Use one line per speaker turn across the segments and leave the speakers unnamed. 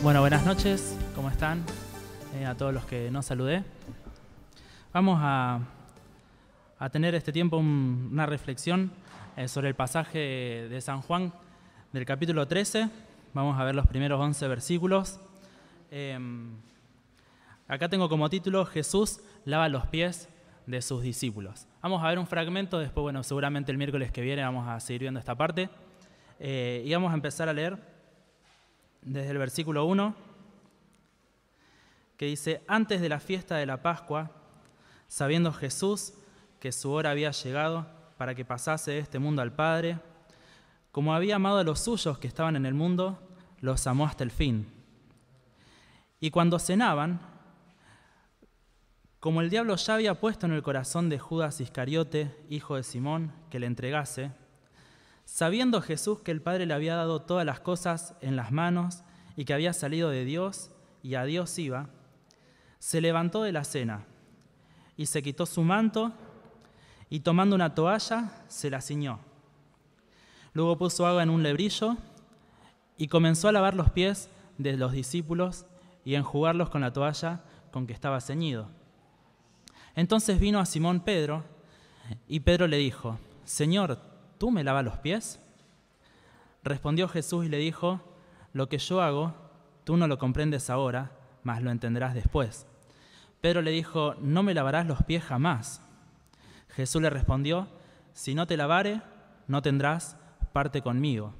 Bueno, buenas noches, ¿cómo están? A todos los que no saludé. Vamos a tener este tiempo una reflexión sobre el pasaje de San Juan del capítulo 13. Vamos a ver los primeros 11 versículos. Acá tengo como título: Jesús lava los pies de sus discípulos. Vamos a ver un fragmento, después, bueno, seguramente el miércoles que viene vamos a seguir viendo esta parte. Y vamos a empezar a leer desde el versículo 1, que dice: Antes de la fiesta de la Pascua, sabiendo Jesús que su hora había llegado para que pasase de este mundo al Padre, como había amado a los suyos que estaban en el mundo, los amó hasta el fin. Y cuando cenaban, como el diablo ya había puesto en el corazón de Judas Iscariote, hijo de Simón, que le entregase, sabiendo Jesús que el Padre le había dado todas las cosas en las manos y que había salido de Dios y a Dios iba, se levantó de la cena y se quitó su manto y tomando una toalla se la ciñó. Luego puso agua en un lebrillo y comenzó a lavar los pies de los discípulos y a enjugarlos con la toalla con que estaba ceñido. Entonces vino a Simón Pedro y Pedro le dijo: Señor, ¿tú me lavas los pies? Respondió Jesús y le dijo: Lo que yo hago, tú no lo comprendes ahora, mas lo entenderás después. Pedro le dijo: No me lavarás los pies jamás. Jesús le respondió: Si no te lavare, no tendrás parte conmigo.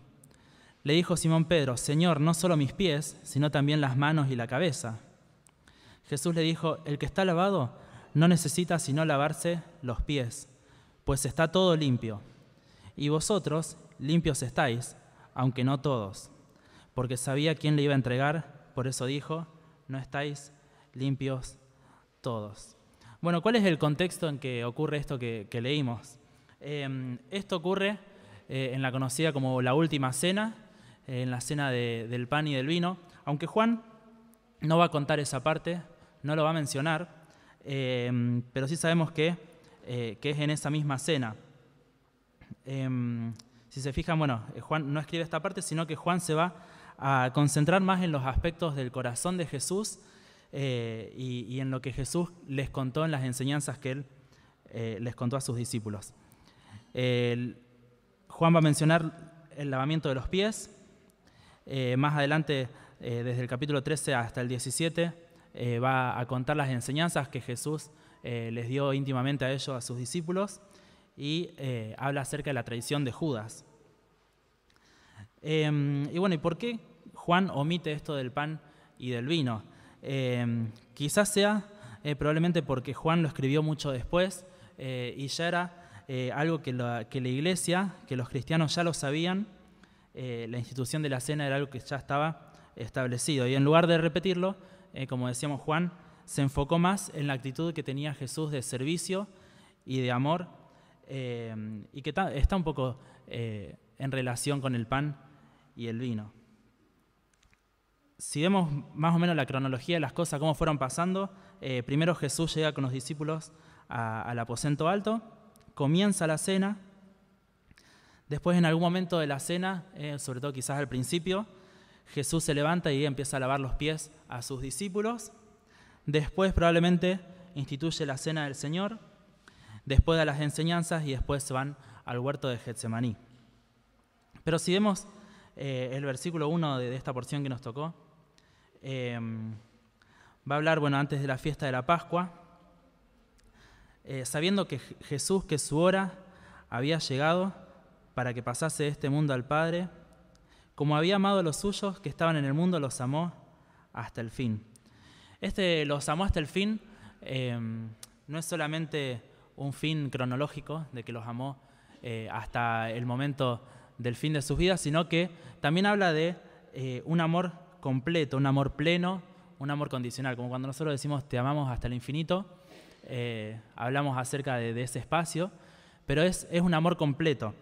Le dijo Simón Pedro: Señor, no solo mis pies, sino también las manos y la cabeza. Jesús le dijo: El que está lavado no necesita sino lavarse los pies, pues está todo limpio. Y vosotros limpios estáis, aunque no todos. Porque sabía quién le iba a entregar, por eso dijo: no estáis limpios todos. Bueno, ¿cuál es el contexto en que ocurre esto que leímos? Esto ocurre en la conocida como la última cena, en la cena del pan y del vino, aunque Juan no va a contar esa parte, no lo va a mencionar, pero sí sabemos que es en esa misma cena. Si se fijan, bueno, Juan no escribe esta parte, sino que Juan se va a concentrar más en los aspectos del corazón de Jesús y en lo que Jesús les contó en las enseñanzas que él les contó a sus discípulos. Juan va a mencionar el lavamiento de los pies. Más adelante, desde el capítulo 13 hasta el 17, va a contar las enseñanzas que Jesús les dio íntimamente a ellos, a sus discípulos, y habla acerca de la traición de Judas. Y bueno, ¿y por qué Juan omite esto del pan y del vino? Quizás sea probablemente porque Juan lo escribió mucho después y ya era algo que la iglesia, que los cristianos ya lo sabían. La institución de la cena era algo que ya estaba establecido. Y en lugar de repetirlo, como decíamos, Juan se enfocó más en la actitud que tenía Jesús de servicio y de amor, y que está un poco en relación con el pan y el vino. Si vemos más o menos la cronología de las cosas, cómo fueron pasando, primero Jesús llega con los discípulos al aposento alto, comienza la cena. Después, en algún momento de la cena, sobre todo quizás al principio, Jesús se levanta y empieza a lavar los pies a sus discípulos. Después probablemente instituye la cena del Señor. Después da las enseñanzas y después se van al huerto de Getsemaní. Pero si vemos el versículo 1 de esta porción que nos tocó, va a hablar, bueno, antes de la fiesta de la Pascua, sabiendo que Jesús, que su hora había llegado para que pasase de este mundo al Padre, como había amado a los suyos que estaban en el mundo, los amó hasta el fin. Los amó hasta el fin no es solamente un fin cronológico de que los amó hasta el momento del fin de sus vidas, sino que también habla de un amor completo, un amor pleno, un amor condicional. Como cuando nosotros decimos te amamos hasta el infinito, hablamos acerca de ese espacio, pero es un amor completo.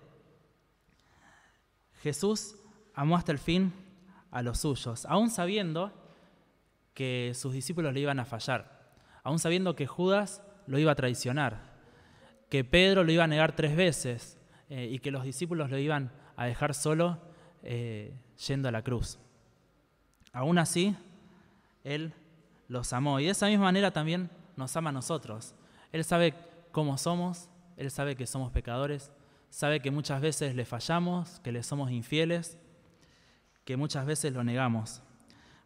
Jesús amó hasta el fin a los suyos, aún sabiendo que sus discípulos le iban a fallar, aún sabiendo que Judas lo iba a traicionar, que Pedro lo iba a negar 3 veces y que los discípulos lo iban a dejar solo yendo a la cruz. Aún así, Él los amó. Y de esa misma manera también nos ama a nosotros. Él sabe cómo somos, Él sabe que somos pecadores, sabe que muchas veces le fallamos, que le somos infieles, que muchas veces lo negamos.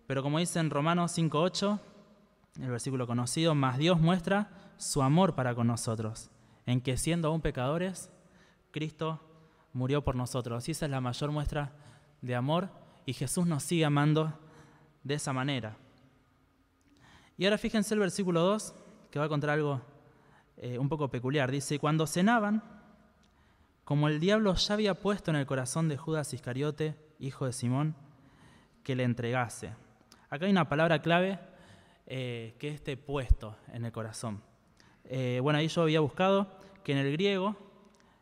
Pero como dice en Romanos 5:8, el versículo conocido, mas Dios muestra su amor para con nosotros, en que siendo aún pecadores, Cristo murió por nosotros. Y esa es la mayor muestra de amor, y Jesús nos sigue amando de esa manera. Y ahora fíjense el versículo 2, que va a contar algo un poco peculiar. Dice, cuando cenaban, como el diablo ya había puesto en el corazón de Judas Iscariote, hijo de Simón, que le entregase. Acá hay una palabra clave que es puesto en el corazón. Ahí yo había buscado que en el griego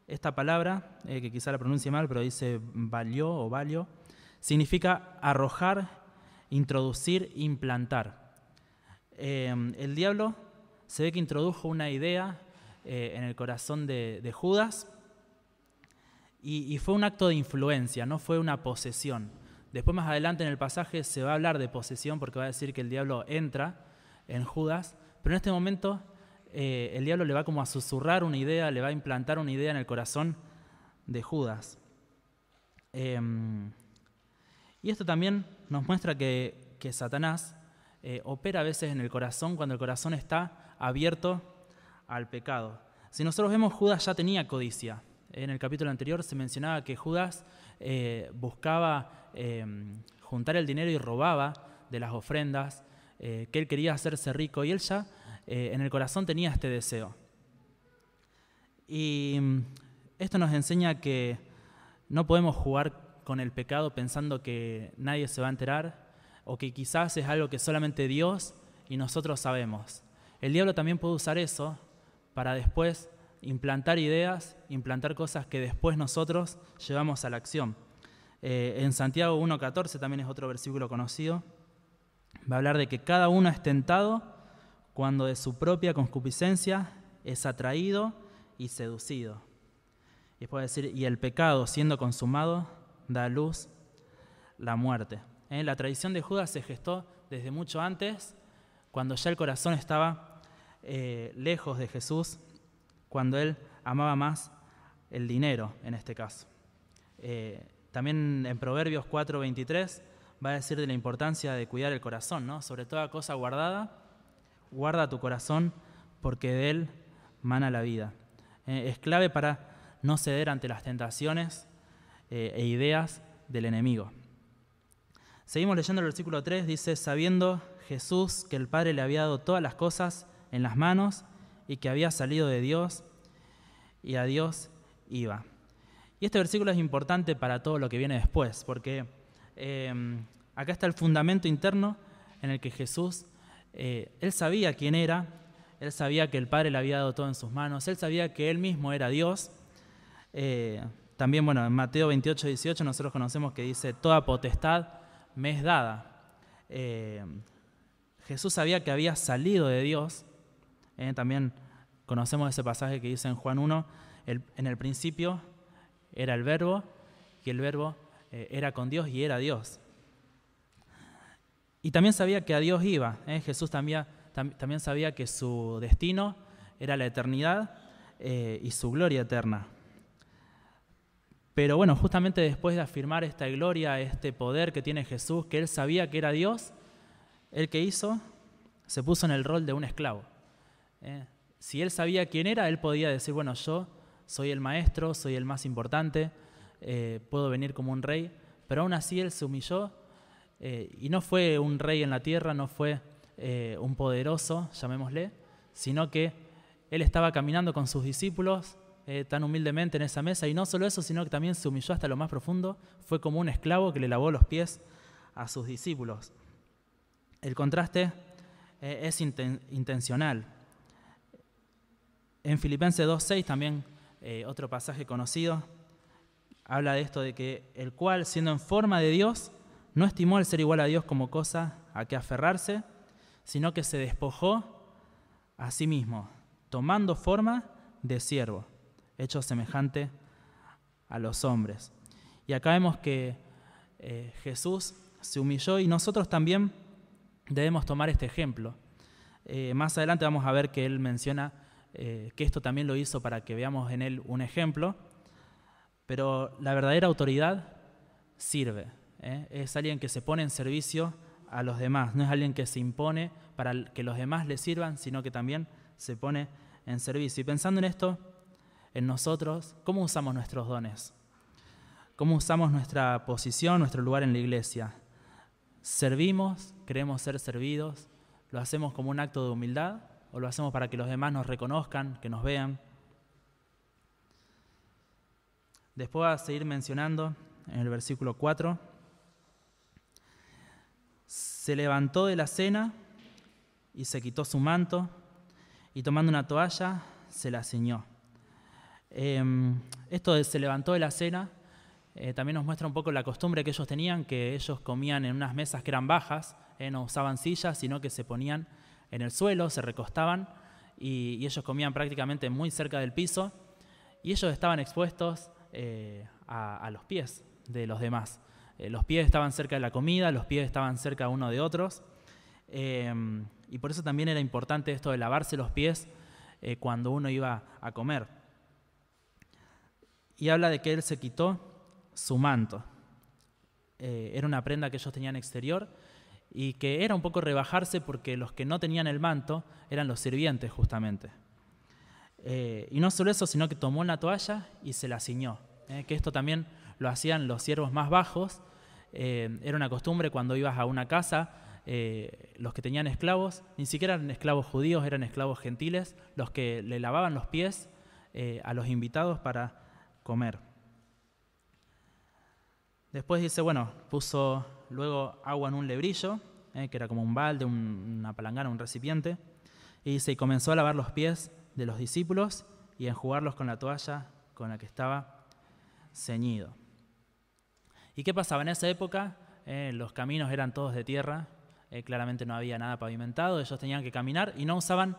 esta palabra, que quizá la pronuncie mal, pero dice valió o valio, significa arrojar, introducir, implantar. El diablo se ve que introdujo una idea en el corazón de Judas y fue un acto de influencia, no fue una posesión. Después más adelante en el pasaje se va a hablar de posesión porque va a decir que el diablo entra en Judas, pero en este momento el diablo le va como a susurrar una idea, le va a implantar una idea en el corazón de Judas. Y esto también nos muestra que Satanás opera a veces en el corazón cuando el corazón está abierto al pecado. Si nosotros vemos, Judas ya tenía codicia. En el capítulo anterior se mencionaba que Judas buscaba juntar el dinero y robaba de las ofrendas, que él quería hacerse rico y él ya en el corazón tenía este deseo. Y esto nos enseña que no podemos jugar con el pecado pensando que nadie se va a enterar o que quizás es algo que solamente Dios y nosotros sabemos. El diablo también puede usar eso para después implantar ideas, implantar cosas que después nosotros llevamos a la acción. En Santiago 1:14 también es otro versículo conocido. Va a hablar de que cada uno es tentado cuando de su propia concupiscencia es atraído y seducido. Y después va a decir, y el pecado siendo consumado da a luz la muerte. La tradición de Judas se gestó desde mucho antes, cuando ya el corazón estaba lejos de Jesús, cuando él amaba más el dinero en este caso. También en Proverbios 4:23 va a decir de la importancia de cuidar el corazón, ¿no? Sobre toda cosa guardada, guarda tu corazón porque de él mana la vida. Es clave para no ceder ante las tentaciones e ideas del enemigo. Seguimos leyendo el versículo 3, dice, sabiendo Jesús que el Padre le había dado todas las cosas en las manos y que había salido de Dios y a Dios iba. Y este versículo es importante para todo lo que viene después, porque acá está el fundamento interno en el que Jesús, él sabía quién era, él sabía que el Padre le había dado todo en sus manos, él sabía que él mismo era Dios. También, en Mateo 28:18 nosotros conocemos que dice, toda potestad me es dada. Jesús sabía que había salido de Dios. También conocemos ese pasaje que dice en Juan 1, en el principio era el Verbo, y el Verbo era con Dios y era Dios. Y también sabía que a Dios iba. Jesús también sabía que su destino era la eternidad y su gloria eterna. Pero justamente después de afirmar esta gloria, este poder que tiene Jesús, que él sabía que era Dios, ¿él qué hizo? Se puso en el rol de un esclavo. Si él sabía quién era, él podía decir, yo soy el maestro, soy el más importante, puedo venir como un rey, pero aún así él se humilló y no fue un rey en la tierra, no fue un poderoso, llamémosle, sino que él estaba caminando con sus discípulos tan humildemente en esa mesa, y no solo eso, sino que también se humilló hasta lo más profundo, fue como un esclavo que le lavó los pies a sus discípulos. El contraste es intencional. En Filipenses 2:6 también, otro pasaje conocido, habla de esto de que el cual, siendo en forma de Dios, no estimó el ser igual a Dios como cosa a que aferrarse, sino que se despojó a sí mismo, tomando forma de siervo, hecho semejante a los hombres. Y acá vemos que Jesús, se humilló y nosotros también debemos tomar este ejemplo. Más adelante vamos a ver que él menciona que esto también lo hizo para que veamos en él un ejemplo, pero la verdadera autoridad sirve, es alguien que se pone en servicio a los demás, no es alguien que se impone para que los demás le sirvan, sino que también se pone en servicio. Y pensando en esto, en nosotros, ¿cómo usamos nuestros dones? ¿Cómo usamos nuestra posición, nuestro lugar en la iglesia? ¿Servimos? ¿Queremos ser servidos? ¿Lo hacemos como un acto de humildad o lo hacemos para que los demás nos reconozcan, que nos vean? Después va a seguir mencionando en el versículo 4. Se levantó de la cena y se quitó su manto y tomando una toalla se la ciñó. Esto de se levantó de la cena también nos muestra un poco la costumbre que ellos tenían, que ellos comían en unas mesas que eran bajas, no usaban sillas, sino que se ponían en el suelo, se recostaban y ellos comían prácticamente muy cerca del piso y ellos estaban expuestos a los pies de los demás. Los pies estaban cerca de la comida, los pies estaban cerca uno de otros y por eso también era importante esto de lavarse los pies cuando uno iba a comer. Y habla de que él se quitó su manto. Era una prenda que ellos tenían exterior y que era un poco rebajarse porque los que no tenían el manto eran los sirvientes justamente. Y no solo eso, sino que tomó una toalla y se la ciñó. Que esto también lo hacían los siervos más bajos. Era una costumbre cuando ibas a una casa, los que tenían esclavos, ni siquiera eran esclavos judíos, eran esclavos gentiles, los que le lavaban los pies a los invitados para comer. Después dice, puso luego agua en un lebrillo, que era como un balde, una palangana, un recipiente, y dice, y comenzó a lavar los pies de los discípulos y a enjugarlos con la toalla con la que estaba ceñido. ¿Y qué pasaba? En esa época los caminos eran todos de tierra, claramente no había nada pavimentado, ellos tenían que caminar y no usaban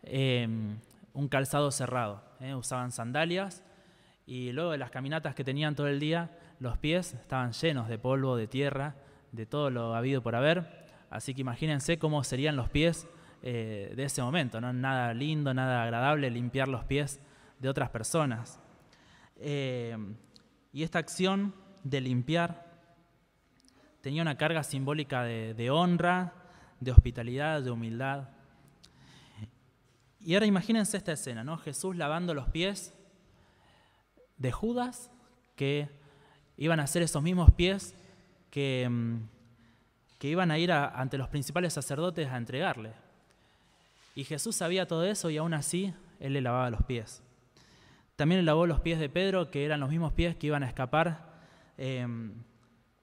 un calzado cerrado, usaban sandalias y luego de las caminatas que tenían todo el día, los pies estaban llenos de polvo, de tierra, de todo lo habido por haber, así que imagínense cómo serían los pies de ese momento, ¿no? Nada lindo, nada agradable limpiar los pies de otras personas. Y esta acción de limpiar tenía una carga simbólica de honra, de hospitalidad, de humildad. Y ahora imagínense esta escena, ¿no? Jesús lavando los pies de Judas, que iban a ser esos mismos pies que iban a ir ante los principales sacerdotes a entregarle. Y Jesús sabía todo eso y aún así Él le lavaba los pies. También le lavó los pies de Pedro, que eran los mismos pies que iban a escapar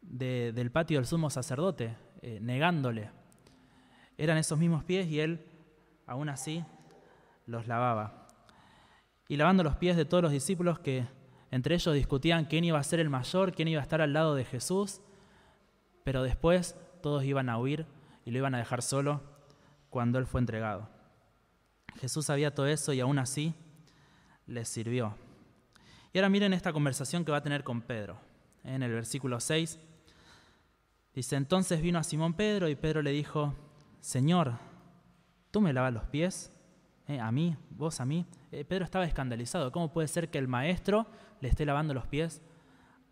del patio del sumo sacerdote, negándole. Eran esos mismos pies y Él aún así los lavaba. Y lavando los pies de todos los discípulos que entre ellos discutían quién iba a ser el mayor, quién iba a estar al lado de Jesús, pero después todos iban a huir y lo iban a dejar solo cuando Él fue entregado. Jesús sabía todo eso y aún así les sirvió. Y ahora miren esta conversación que va a tener con Pedro. En el versículo 6 dice, entonces vino a Simón Pedro y Pedro le dijo, Señor, ¿tú me lavas los pies? ¿A mí? ¿Vos a mí? Pedro estaba escandalizado. ¿Cómo puede ser que el maestro le esté lavando los pies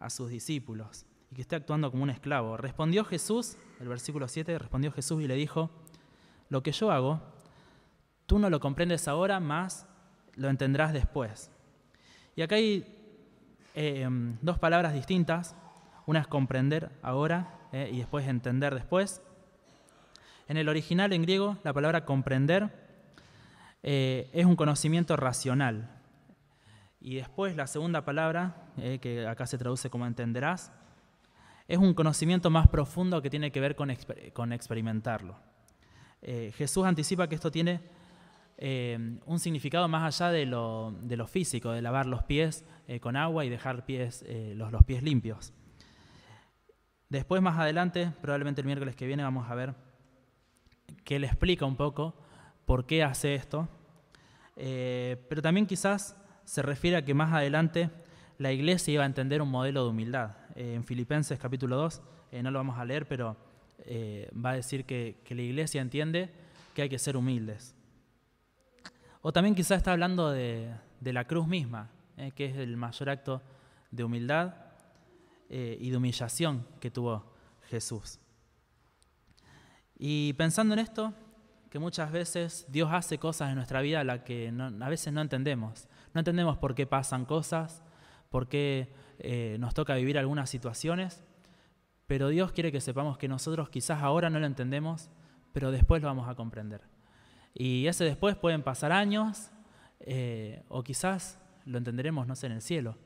a sus discípulos y que esté actuando como un esclavo? Respondió Jesús, el versículo 7, respondió Jesús y le dijo, lo que yo hago, tú no lo comprendes ahora, mas lo entenderás después. Y acá hay dos palabras distintas. Una es comprender ahora y después entender después. En el original en griego, la palabra comprender es un conocimiento racional. Y después la segunda palabra, que acá se traduce como entenderás, es un conocimiento más profundo que tiene que ver con experimentarlo. Jesús anticipa que esto tiene un significado más allá de lo físico, de lavar los pies con agua y dejar los pies limpios. Después, más adelante, probablemente el miércoles que viene, vamos a ver que Él explica un poco por qué hace esto, pero también quizás se refiere a que más adelante la iglesia iba a entender un modelo de humildad. en Filipenses capítulo 2, no lo vamos a leer, pero va a decir que la iglesia entiende que hay que ser humildes. O también quizás está hablando de la cruz misma, que es el mayor acto de humildad y de humillación que tuvo Jesús. Y pensando en esto, que muchas veces Dios hace cosas en nuestra vida a las que a veces no entendemos. No entendemos por qué pasan cosas, por qué nos toca vivir algunas situaciones, pero Dios quiere que sepamos que nosotros quizás ahora no lo entendemos, pero después lo vamos a comprender. Y ese después pueden pasar años, o quizás lo entenderemos, no sé, en el cielo.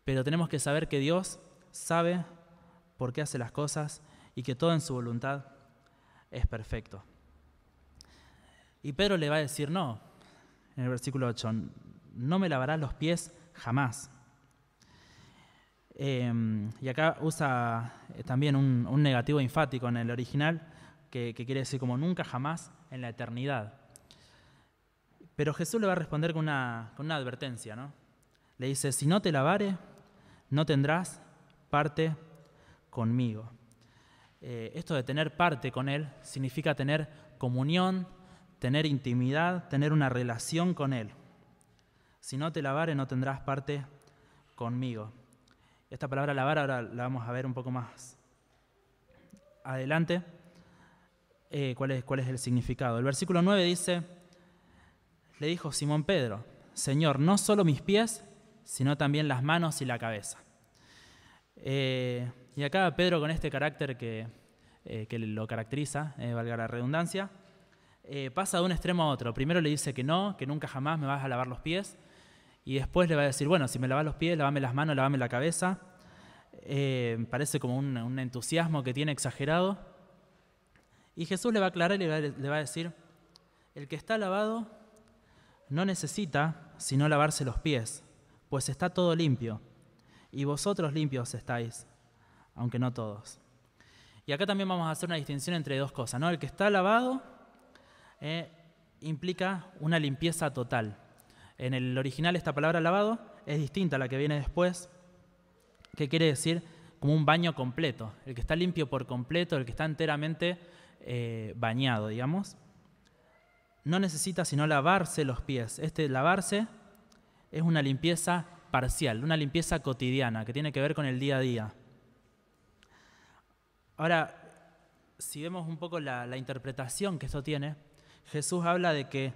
Pero tenemos que saber que Dios sabe por qué hace las cosas y que todo en su voluntad es perfecto. Y Pedro le va a decir no, en el versículo 8, no me lavarás los pies jamás. Y acá usa también un negativo enfático en el original, que quiere decir como nunca jamás en la eternidad. Pero Jesús le va a responder con una advertencia, ¿no? Le dice, si no te lavare, no tendrás parte conmigo. Esto de tener parte con Él significa tener comunión, tener intimidad, tener una relación con Él. Si no te lavare, no tendrás parte conmigo. Esta palabra lavar ahora la vamos a ver un poco más adelante. ¿Cuál es el significado? El versículo 9 dice, le dijo Simón Pedro, Señor, no solo mis pies, sino también las manos y la cabeza. Y acá Pedro, con este carácter que lo caracteriza, valga la redundancia, pasa de un extremo a otro. Primero le dice que no, que nunca jamás me vas a lavar los pies, y después le va a decir, bueno, si me lavas los pies, lavame las manos, lavame la cabeza. Parece como un entusiasmo que tiene exagerado. Y Jesús le va a aclarar y le va a decir, el que está lavado no necesita sino lavarse los pies, pues está todo limpio, y vosotros limpios estáis, aunque no todos. Y acá también vamos a hacer una distinción entre dos cosas, ¿no? El que está lavado implica una limpieza total. En el original esta palabra lavado es distinta a la que viene después, que quiere decir como un baño completo. El que está limpio por completo, el que está enteramente bañado, digamos. No necesita sino lavarse los pies. Este lavarse es una limpieza parcial, una limpieza cotidiana que tiene que ver con el día a día. Ahora, si vemos un poco la interpretación que esto tiene, Jesús habla de que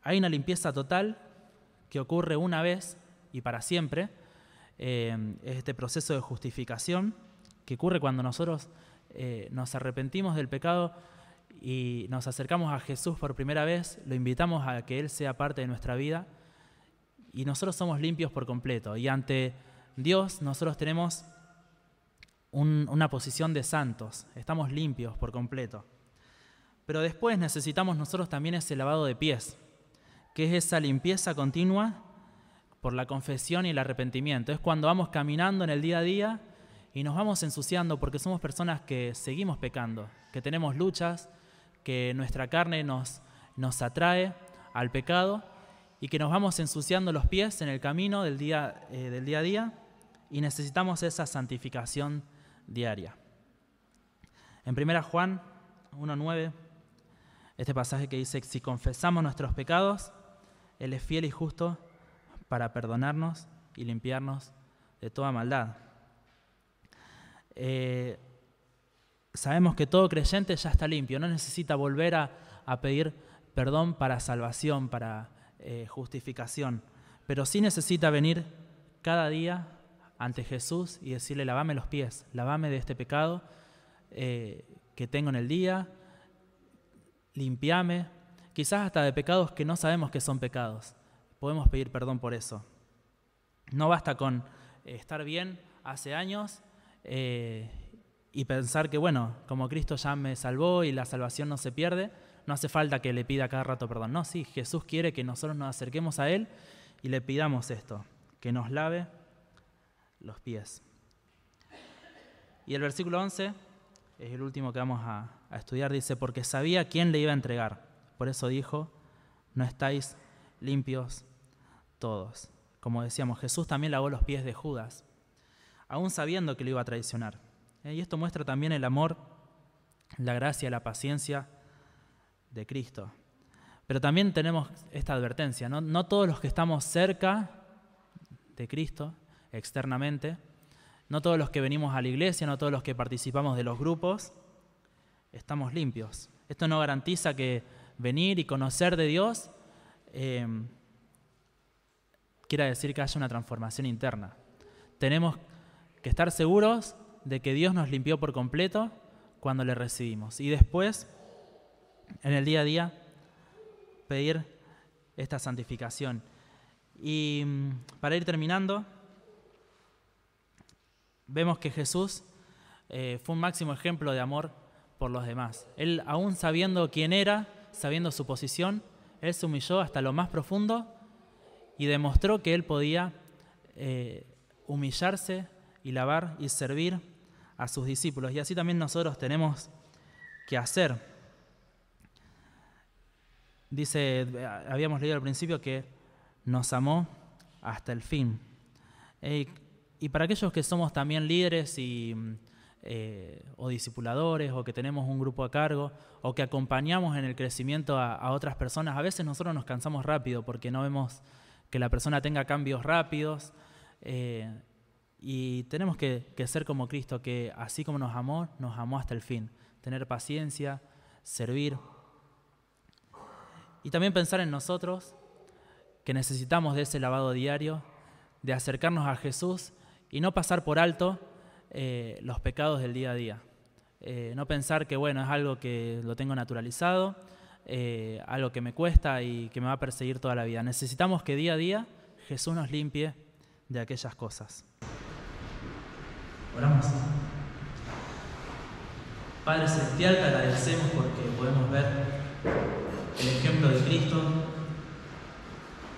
hay una limpieza total que ocurre una vez y para siempre. Es este proceso de justificación que ocurre cuando nosotros nos arrepentimos del pecado y nos acercamos a Jesús por primera vez, lo invitamos a que Él sea parte de nuestra vida y nosotros somos limpios por completo. Y ante Dios nosotros tenemos una posición de santos, estamos limpios por completo. Pero después necesitamos nosotros también ese lavado de pies, que es esa limpieza continua por la confesión y el arrepentimiento. Es cuando vamos caminando en el día a día y nos vamos ensuciando porque somos personas que seguimos pecando, que tenemos luchas, que nuestra carne nos atrae al pecado y que nos vamos ensuciando los pies en el camino del día a día y necesitamos esa santificación diaria. En 1 Juan 1:9, este pasaje que dice, si confesamos nuestros pecados, Él es fiel y justo para perdonarnos y limpiarnos de toda maldad. Sabemos que todo creyente ya está limpio, no necesita volver a pedir perdón para salvación, para justificación, pero sí necesita venir cada día ante Jesús y decirle, lavame los pies, lavame de este pecado que tengo en el día, limpiame, quizás hasta de pecados que no sabemos que son pecados. Podemos pedir perdón por eso. No basta con estar bien hace años y pensar que, bueno, como Cristo ya me salvó y la salvación no se pierde, no hace falta que le pida cada rato perdón. No, sí, Jesús quiere que nosotros nos acerquemos a Él y le pidamos esto, que nos lave los pies. Y el versículo 11 es el último que vamos a estudiar. Dice, porque sabía quién le iba a entregar. Por eso dijo, no estáis limpios todos. Como decíamos, Jesús también lavó los pies de Judas. aún sabiendo que lo iba a traicionar. Y esto muestra también el amor, la gracia, la paciencia de Cristo. Pero también tenemos esta advertencia, ¿no? No todos los que estamos cerca de Cristo, externamente, no todos los que venimos a la iglesia, no todos los que participamos de los grupos, estamos limpios. Esto no garantiza que venir y conocer de Dios quiera decir que haya una transformación interna. Tenemos que estar seguros de que Dios nos limpió por completo cuando le recibimos. Y después, en el día a día, pedir esta santificación. Y para ir terminando, vemos que Jesús fue un máximo ejemplo de amor por los demás. Él, aún sabiendo quién era, sabiendo su posición, Él se humilló hasta lo más profundo y demostró que Él podía humillarse y lavar y servir a sus discípulos. Y así también nosotros tenemos que hacer. Dice, habíamos leído al principio que nos amó hasta el fin. Y para aquellos que somos también líderes o discipuladores, o que tenemos un grupo a cargo, o que acompañamos en el crecimiento a otras personas, a veces nosotros nos cansamos rápido porque no vemos que la persona tenga cambios rápidos, y tenemos que ser como Cristo, que así como nos amó hasta el fin. Tener paciencia, servir. Y también pensar en nosotros, que necesitamos de ese lavado diario, de acercarnos a Jesús y no pasar por alto los pecados del día a día. No pensar que bueno, es algo que lo tengo naturalizado, algo que me cuesta y que me va a perseguir toda la vida. Necesitamos que día a día Jesús nos limpie de aquellas cosas. Oramos. Padre Celestial, te agradecemos porque podemos ver el ejemplo de Cristo,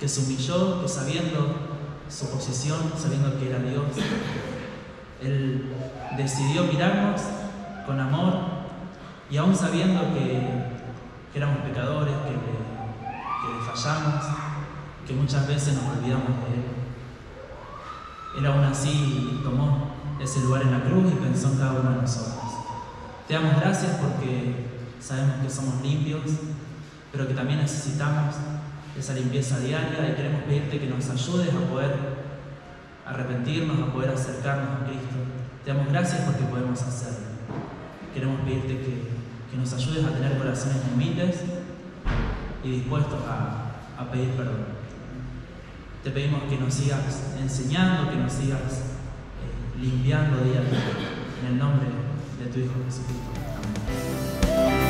que se humilló, que sabiendo su posición, sabiendo que era Dios, Él decidió mirarnos con amor, y aún sabiendo que éramos pecadores, que le fallamos, que muchas veces nos olvidamos de Él. Él aún así tomó ese lugar en la cruz y pensó en cada uno de nosotros. Te damos gracias porque sabemos que somos limpios, pero que también necesitamos esa limpieza diaria, y queremos pedirte que nos ayudes a poder arrepentirnos, a poder acercarnos a Cristo. Te damos gracias porque podemos hacerlo. Queremos pedirte que nos ayudes a tener corazones humildes y dispuestos a pedir perdón. Te pedimos que nos sigas enseñando, que nos sigas limpiando día a día. En el nombre de tu Hijo Jesucristo. Amén.